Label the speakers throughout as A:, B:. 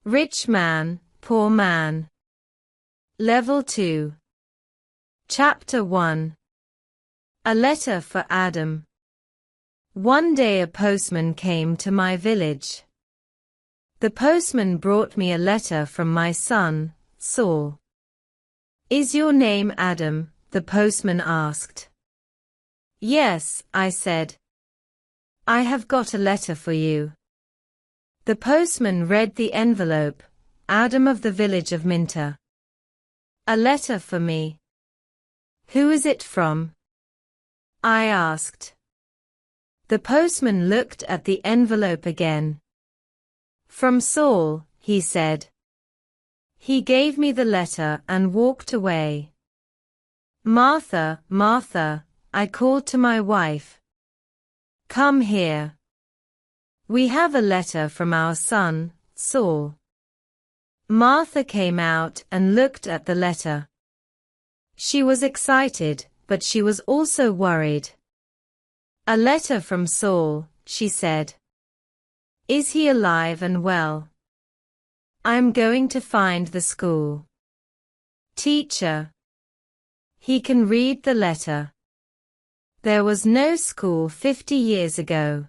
A: Rich man, poor man. Level 2. Chapter 1. A letter for Adam. One day a postman came to my village. The postman brought me a letter from my son, Saul. Is your name Adam? The postman asked. Yes, I said. I have got a letter for you. The postman read the envelope. Adam of the village of Minta. A letter for me. Who is it from? I asked. The postman looked at the envelope again. From Saul, he said. He gave me the letter and walked away. Martha, Martha, I called to my wife. Come here. We have a letter from our son, Saul. Martha came out and looked at the letter. She was excited, but she was also worried. A letter from Saul, she said. Is he alive and well? I'm going to find the school. Teacher. He can read the letter. There was no school 50 years ago.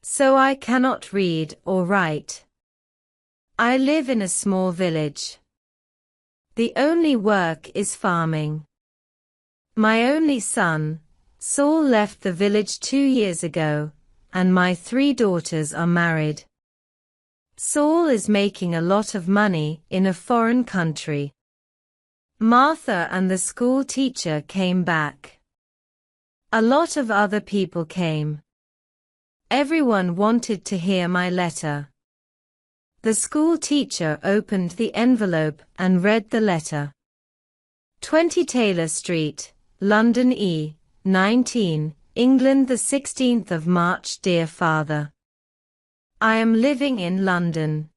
A: So I cannot read or write. I live in a small village. The only work is farming. My only son, Saul, left the village 2 years ago, and my 3 daughters are married. Saul is making a lot of money in a foreign country. Martha and the school teacher came back. A lot of other people came. Everyone wanted to hear my letter. The school teacher opened the envelope and read the letter. 20 Taylor Street, London E. 19, England, the 16th of March. Dear Father, I am living in London.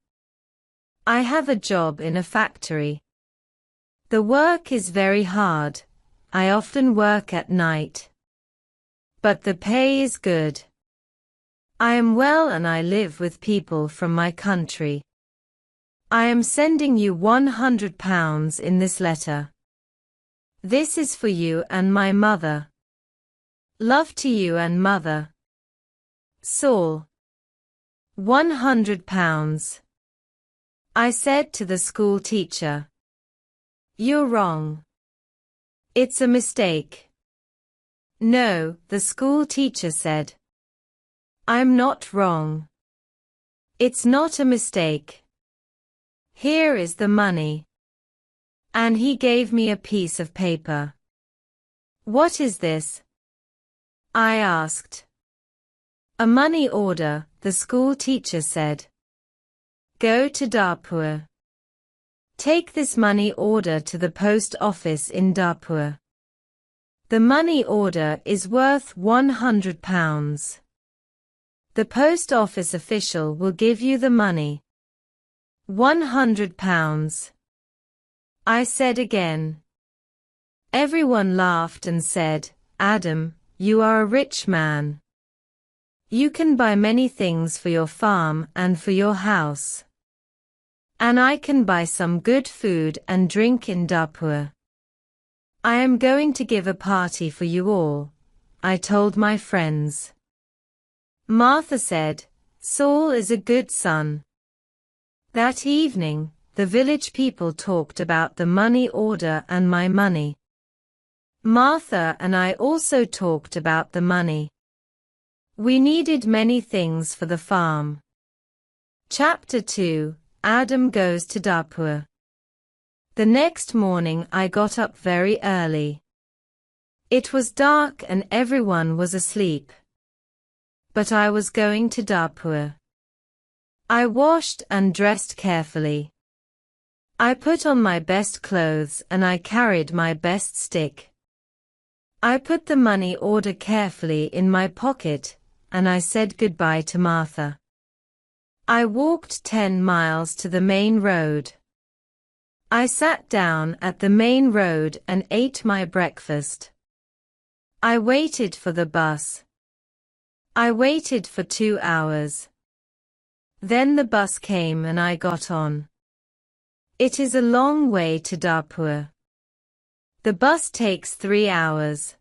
A: I have a job in a factory. The work is very hard. I often work at night. But the pay is good. I am well and I live with people from my country. I am sending you £100 in this letter. This is for you and my mother. Love to you and mother. Saul. £100. I said to the school teacher. You're wrong. It's a mistake. No, the school teacher said. I'm not wrong. It's not a mistake. Here is the money. And he gave me a piece of paper. What is this? I asked. A money order, the school teacher said. Go to Darpur. Take this money order to the post office in Darpur. The money order is worth £100. The post office official will give you the money. £100. I said again. Everyone laughed and said, Adam, you are a rich man. You can buy many things for your farm and for your house. And I can buy some good food and drink in Darpur. I am going to give a party for you all, I told my friends. Martha said, Saul is a good son. That evening, the village people talked about the money order and my money. Martha and I also talked about the money. We needed many things for the farm. Chapter 2. Adam goes to Darpur. The next morning I got up very early. It was dark and everyone was asleep. But I was going to Darpur. I washed and dressed carefully. I put on my best clothes and I carried my best stick. I put the money order carefully in my pocket, and I said goodbye to Martha. I walked 10 miles to the main road. I sat down at the main road and ate my breakfast. I waited for the bus. I waited for 2 hours. Then the bus came and I got on. It is a long way to Darpur. The bus takes 3 hours.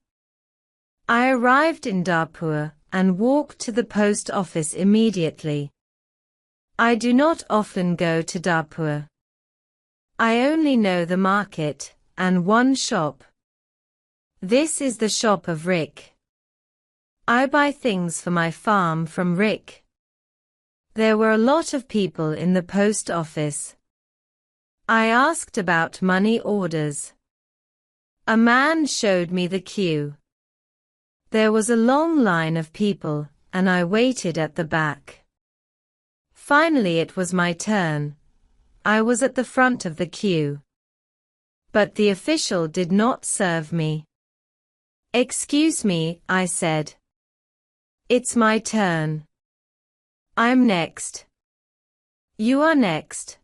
A: I arrived in Darpur and walked to the post office immediately. I do not often go to Darpur. I only know the market and one shop. This is the shop of Rick. I buy things for my farm from Rick. There were a lot of people in the post office. I asked about money orders. A man showed me the queue. There was a long line of people, and I waited at the back. Finally it was my turn. I was at the front of the queue. But the official did not serve me. "Excuse me," I said. "It's my turn. I'm next." "You are next."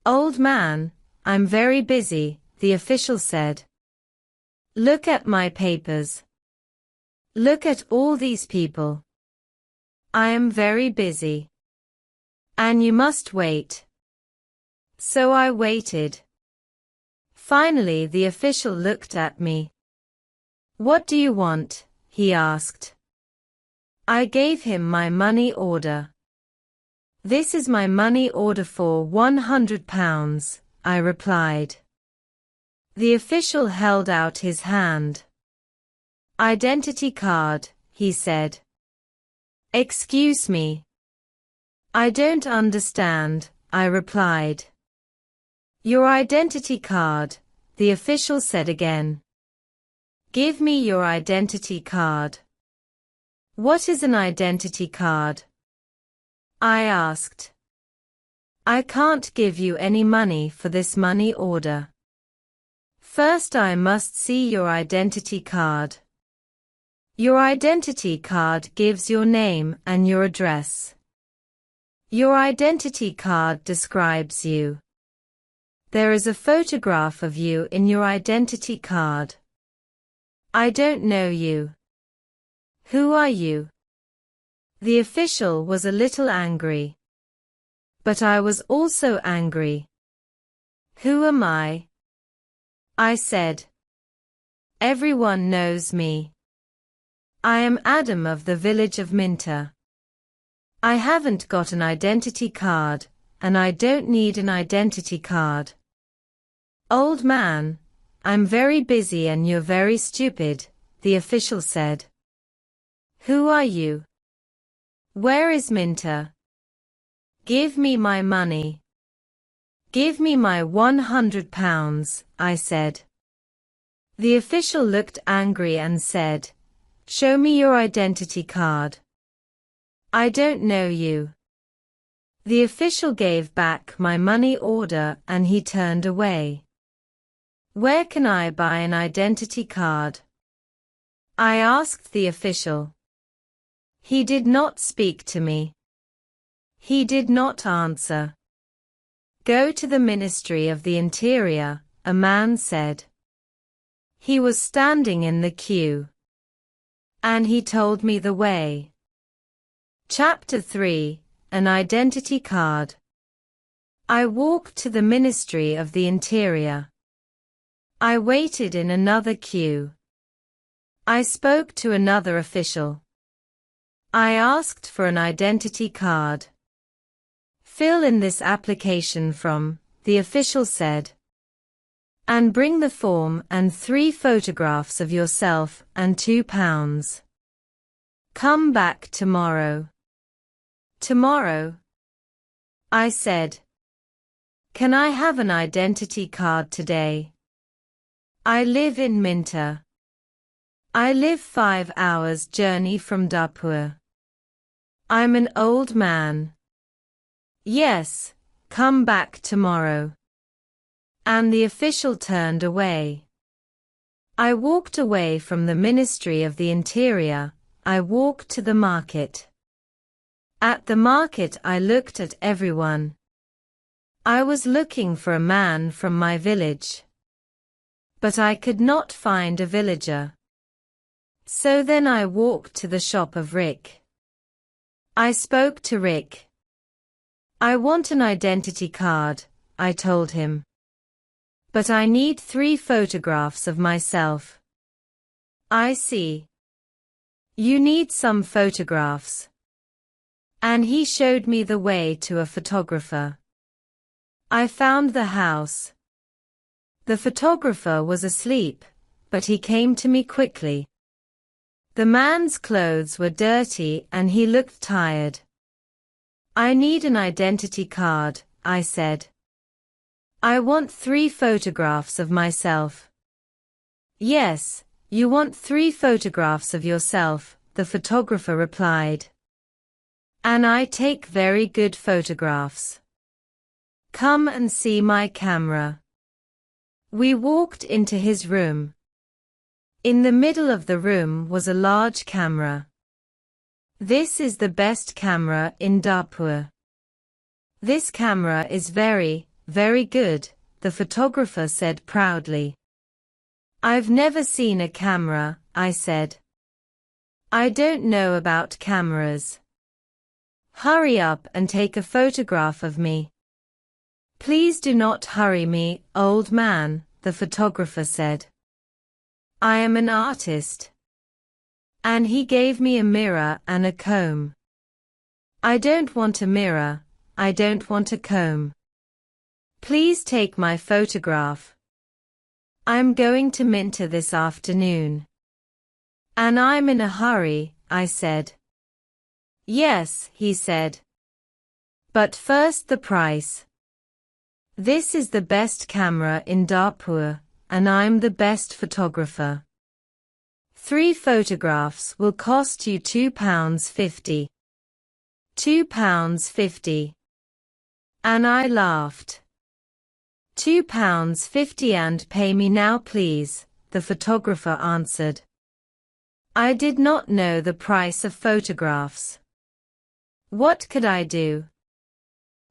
A: "Old man, I'm very busy," the official said. "Look at my papers. Look at all these people. I am very busy. And you must wait." So I waited. Finally the official looked at me. "What do you want?" he asked. I gave him my money order. "This is my money order for £100, I replied. The official held out his hand. "Identity card," he said. "Excuse me. I don't understand," I replied. "Your identity card," the official said again. "Give me your identity card." "What is an identity card?" I asked. "I can't give you any money for this money order. First I must see your identity card. Your identity card gives your name and your address. Your identity card describes you. There is a photograph of you in your identity card. I don't know you. Who are you?" The official was a little angry. But I was also angry. "Who am I?" I said. "Everyone knows me. I am Adam of the village of Minta. I haven't got an identity card, and I don't need an identity card." "Old man, I'm very busy and you're very stupid," the official said. "Who are you? Where is Minta? Give me my money." "Give me my £100, I said. The official looked angry and said, "Show me your identity card." "I don't know you." The official gave back my money order and he turned away. "Where can I buy an identity card?" I asked the official. He did not speak to me. He did not answer. "Go to the Ministry of the Interior," a man said. He was standing in the queue. And he told me the way. Chapter 3, An Identity Card. I walked to the Ministry of the Interior. I waited in another queue. I spoke to another official. I asked for an identity card. "Fill in this application from," the official said. "And bring the form and 3 photographs of yourself and £2. Come back tomorrow." "Tomorrow?" I said. "Can I have an identity card today? I live in Minta. I live 5 hours journey from Darpur. I'm an old man." "Yes, come back tomorrow." And the official turned away. I walked away from the Ministry of the Interior. I walked to the market. At the market I looked at everyone. I was looking for a man from my village. But I could not find a villager. So then I walked to the shop of Rick. I spoke to Rick. I want an identity card, I told him. But I need 3 photographs of myself. I see. You need some photographs. And he showed me the way to a photographer. I found the house. The photographer was asleep, but he came to me quickly. The man's clothes were dirty and he looked tired. I need an identity card, I said. I want 3 photographs of myself. Yes, you want 3 photographs of yourself, the photographer replied. And I take very good photographs. Come and see my camera. We walked into his room. In the middle of the room was a large camera. This is the best camera in Darpur. This camera is very, very good, the photographer said proudly. I've never seen a camera, I said. I don't know about cameras. Hurry up and take a photograph of me. Please do not hurry me, old man, the photographer said. I am an artist. And he gave me a mirror and a comb. I don't want a mirror, I don't want a comb. Please take my photograph. I'm going to Minter this afternoon. And I'm in a hurry, I said. Yes, he said. But first the price. This is the best camera in Darpur, and I'm the best photographer. 3 photographs will cost you £2.50. £2.50. And I laughed. £2.50 and pay me now please, the photographer answered. I did not know the price of photographs. What could I do?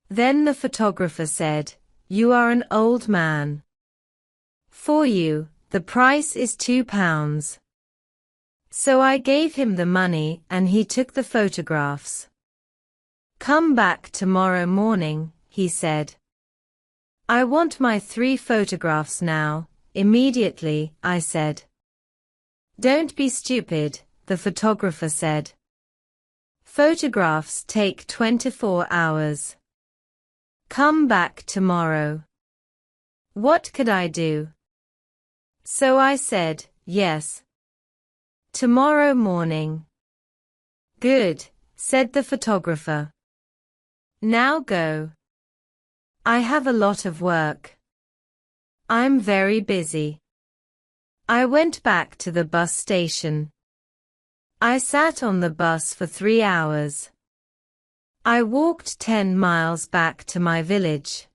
A: Then the photographer said, You are an old man. For you, the price is £2. So I gave him the money and he took the photographs. Come back tomorrow morning, he said. I want my 3 photographs now, immediately, I said. Don't be stupid, the photographer said. Photographs take 24 hours. Come back tomorrow. What could I do? So I said, yes. Tomorrow morning. Good, said the photographer. Now go. I have a lot of work. I'm very busy. I went back to the bus station. I sat on the bus for 3 hours. I walked 10 miles back to my village.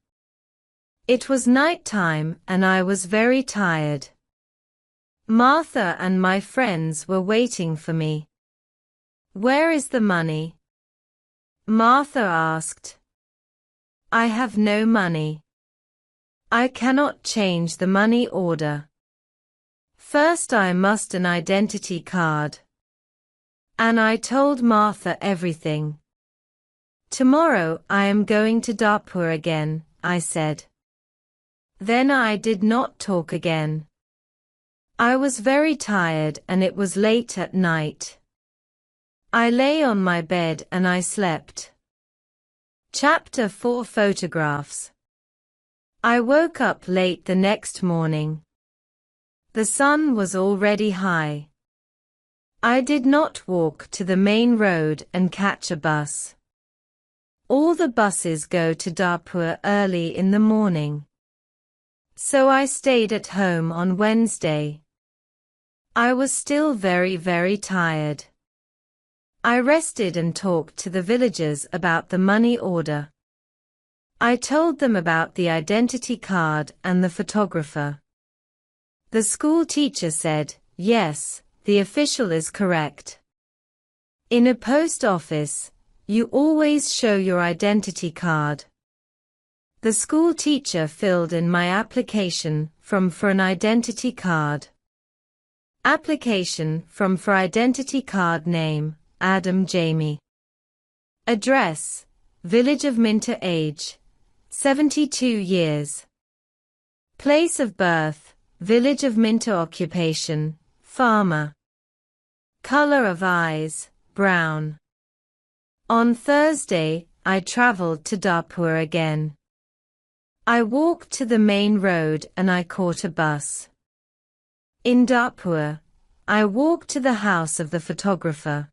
A: It was night time and I was very tired. Martha and my friends were waiting for me. Where is the money? Martha asked. I have no money. I cannot change the money order. First I must an identity card. And I told Martha everything. Tomorrow I am going to Darpur again, I said. Then I did not talk again. I was very tired and it was late at night. I lay on my bed and I slept. Chapter 4 Photographs. I woke up late the next morning. The sun was already high. I did not walk to the main road and catch a bus. All the buses go to Darpur early in the morning. So I stayed at home on Wednesday. I was still very, very tired. I rested and talked to the villagers about the money order. I told them about the identity card and the photographer. The school teacher said, yes, the official is correct. In a post office, you always show your identity card. The school teacher filled in my application form for an identity card. Application form for identity card name, Adam Jamie. Address, village of Minter, age 72 years. Place of birth, village of Minter, occupation, farmer. Color of eyes, brown. On Thursday, I traveled to Darpur again. I walked to the main road and I caught a bus. In Darpur, I walked to the house of the photographer.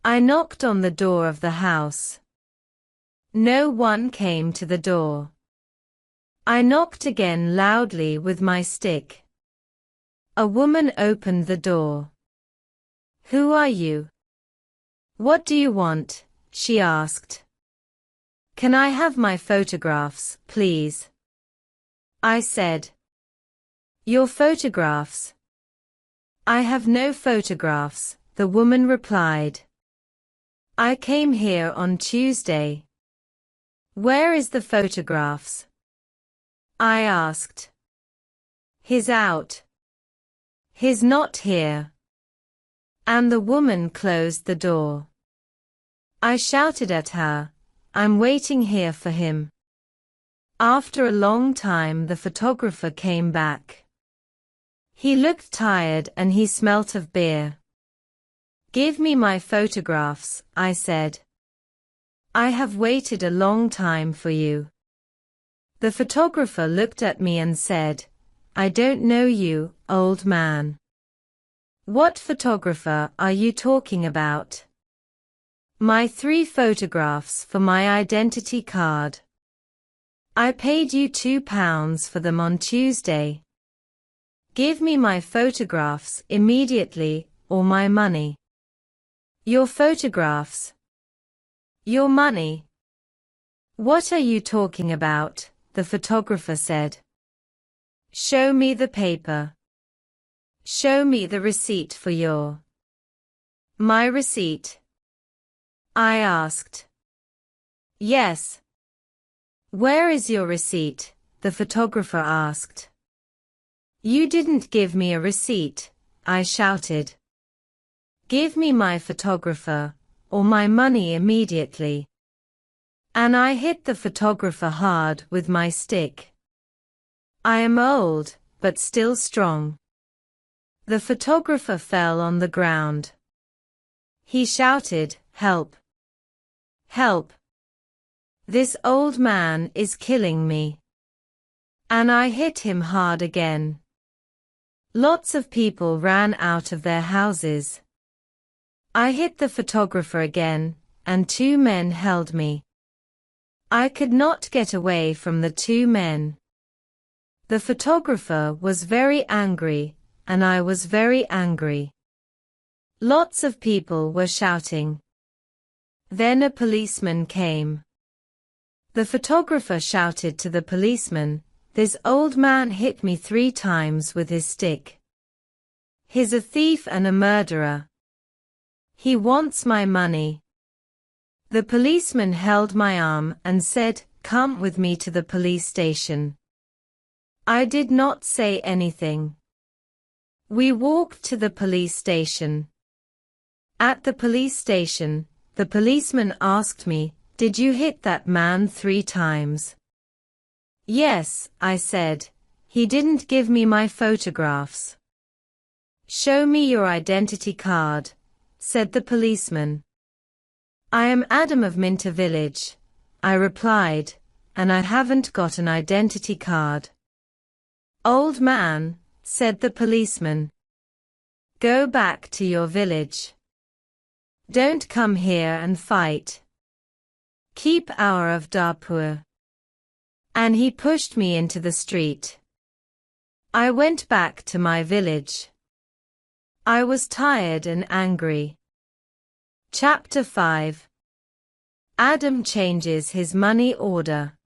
A: I knocked on the door of the house. No one came to the door. I knocked again loudly with my stick. A woman opened the door. "Who are you? What do you want?" she asked. "Can I have my photographs, please?" I said. "Your photographs?" "I have no photographs," the woman replied. "I came here on Tuesday." "Where is the photographs?" I asked. "He's out." "He's not here." And the woman closed the door. I shouted at her, "I'm waiting here for him." After a long time the photographer came back. He looked tired and he smelt of beer. "Give me my photographs," I said. "I have waited a long time for you." The photographer looked at me and said, "I don't know you, old man." "What photographer are you talking about?" "My 3 photographs for my identity card. I paid you £2 for them on Tuesday. Give me my photographs immediately, or my money." "Your photographs?" "Your money?" "What are you talking about?" the photographer said. "Show me the paper. Show me the receipt for your..." "My receipt?" I asked. "Yes." "Where is your receipt?" the photographer asked. "You didn't give me a receipt," I shouted. "Give me my photographer, or my money immediately." And I hit the photographer hard with my stick. I am old, but still strong. The photographer fell on the ground. He shouted, "Help! Help! This old man is killing me." And I hit him hard again. Lots of people ran out of their houses. I hit the photographer again, and 2 men held me. I could not get away from the 2 men. The photographer was very angry, and I was very angry. Lots of people were shouting. Then a policeman came. The photographer shouted to the policeman, "This old man hit me 3 times with his stick. He's a thief and a murderer. He wants my money." The policeman held my arm and said, "Come with me to the police station." I did not say anything. We walked to the police station. At the police station, the policeman asked me, "Did you hit that man 3 times?" "Yes," I said. "He didn't give me my photographs." "Show me your identity card," said the policeman. "I am Adam of Minter village," I replied, "and I haven't got an identity card." "Old man," said the policeman, "go back to your village. Don't come here and fight. Keep out of Darpur." And he pushed me into the street. I went back to my village. I was tired and angry. Chapter 5. Adam changes his money order.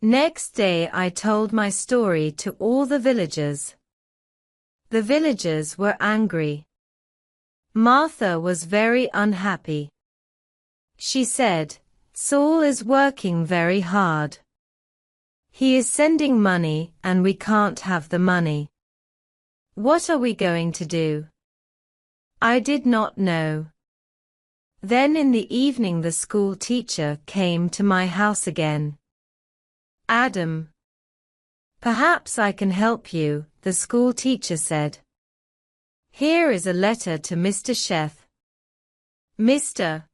A: Next day I told my story to all the villagers. The villagers were angry. Martha was very unhappy. She said, "Saul is working very hard. He is sending money and we can't have the money. What are we going to do?" I did not know. Then in the evening the school teacher came to my house again. Adam. Perhaps I can help you, the school teacher said. Here is a letter to Mr. Sheth. Mr.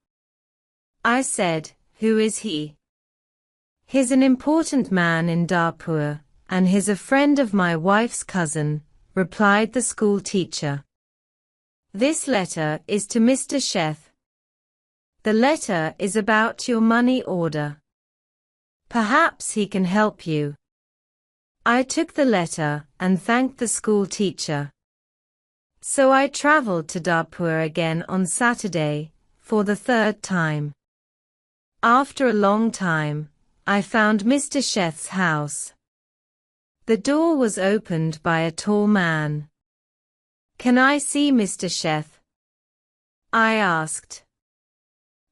A: I said, who is he? He's an important man in Darpur, and he's a friend of my wife's cousin, replied the school teacher. This letter is to Mr. Sheth. The letter is about your money order. Perhaps he can help you. I took the letter and thanked the school teacher. So I traveled to Darpur again on Saturday, for the third time. After a long time, I found Mr. Sheth's house. The door was opened by a tall man. Can I see Mr. Sheth? I asked.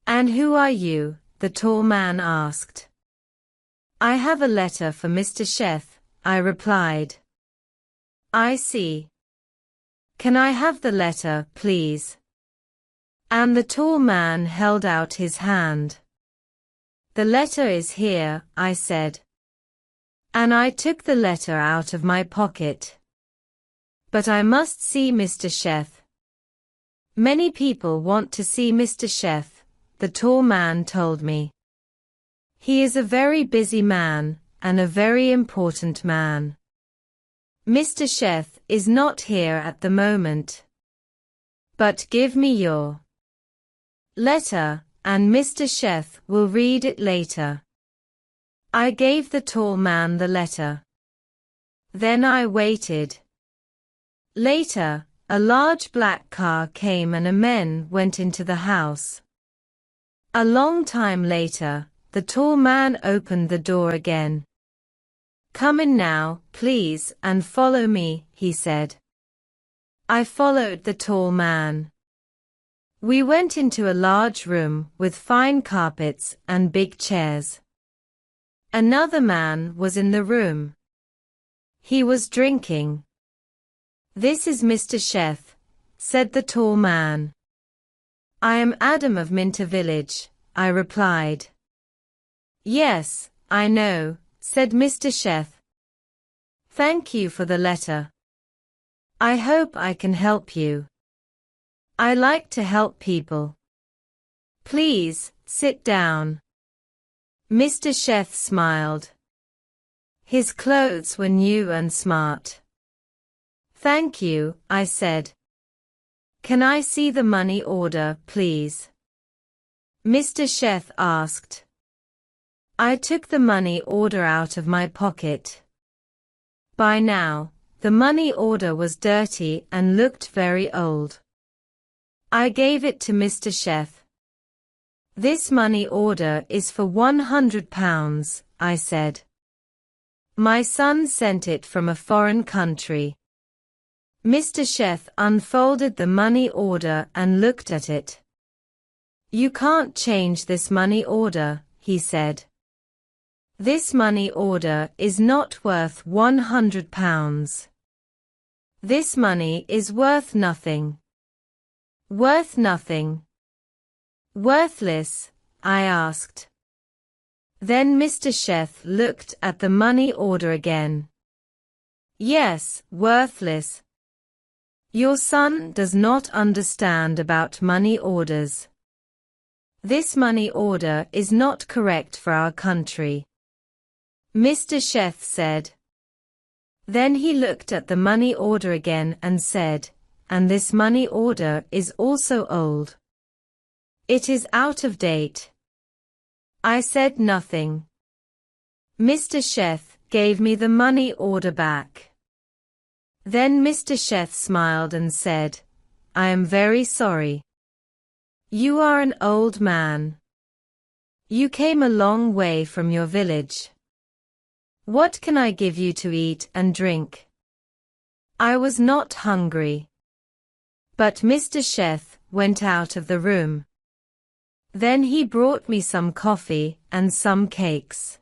A: And who are you? The tall man asked. I have a letter for Mr. Sheth, I replied. I see. Can I have the letter, please? And the tall man held out his hand. The letter is here, I said. And I took the letter out of my pocket. But I must see Mr. Sheth. Many people want to see Mr. Sheth, the tall man told me. He is a very busy man, and a very important man. Mr. Sheth is not here at the moment. But give me your letter, and Mr. Sheth will read it later. I gave the tall man the letter. Then I waited. Later, a large black car came and a man went into the house. A long time later, the tall man opened the door again. Come in now, please, and follow me, he said. I followed the tall man. We went into a large room with fine carpets and big chairs. Another man was in the room. He was drinking. This is Mr. Sheth, said the tall man. I am Adam of Minter village, I replied. Yes, I know, said Mr. Sheth. Thank you for the letter. I hope I can help you. I like to help people. Please, sit down. Mr. Sheth smiled. His clothes were new and smart. Thank you, I said. Can I see the money order, please? Mr. Sheth asked. I took the money order out of my pocket. By now, the money order was dirty and looked very old. I gave it to Mr. Sheth. This money order is for £100, I said. My son sent it from a foreign country. Mr. Sheth unfolded the money order and looked at it. You can't change this money order, he said. This money order is not worth £100. This money is worth nothing. Worth nothing. Worthless, I asked. Then Mr. Sheth looked at the money order again. Yes, worthless. Your son does not understand about money orders. This money order is not correct for our country. Mr. Sheth said. Then he looked at the money order again and said, and this money order is also old. It is out of date. I said nothing. Mr. Sheth gave me the money order back. Then Mr. Sheth smiled and said, I am very sorry. You are an old man. You came a long way from your village. What can I give you to eat and drink? I was not hungry. But Mr. Sheth went out of the room. Then he brought me some coffee and some cakes.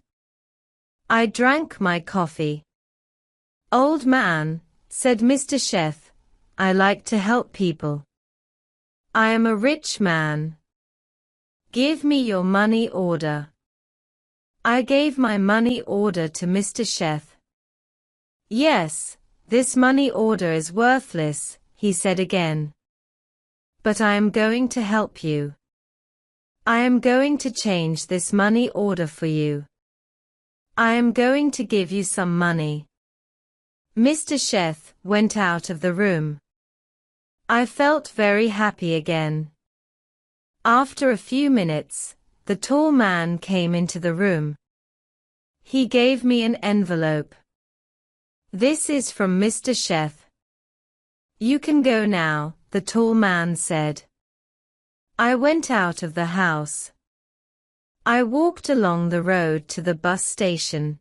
A: I drank my coffee. Old man, said Mr. Sheth, I like to help people. I am a rich man. Give me your money order. I gave my money order to Mr. Chef. Yes, this money order is worthless, he said again. But I am going to help you. I am going to change this money order for you. I am going to give you some money. Mr. Chef went out of the room. I felt very happy again. After a few minutes, the tall man came into the room. He gave me an envelope. This is from Mr. Chef. You can go now, the tall man said. I went out of the house. I walked along the road to the bus station.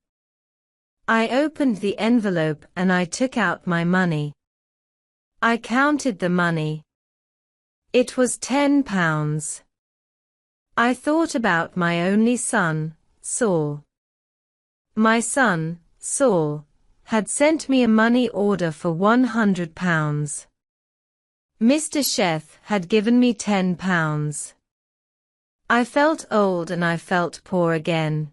A: I opened the envelope and I took out my money. I counted the money. It was £10. I thought about my only son, Saul. My son, Saul, had sent me a money order for £100. Mr. Chef had given me £10. I felt old and I felt poor again.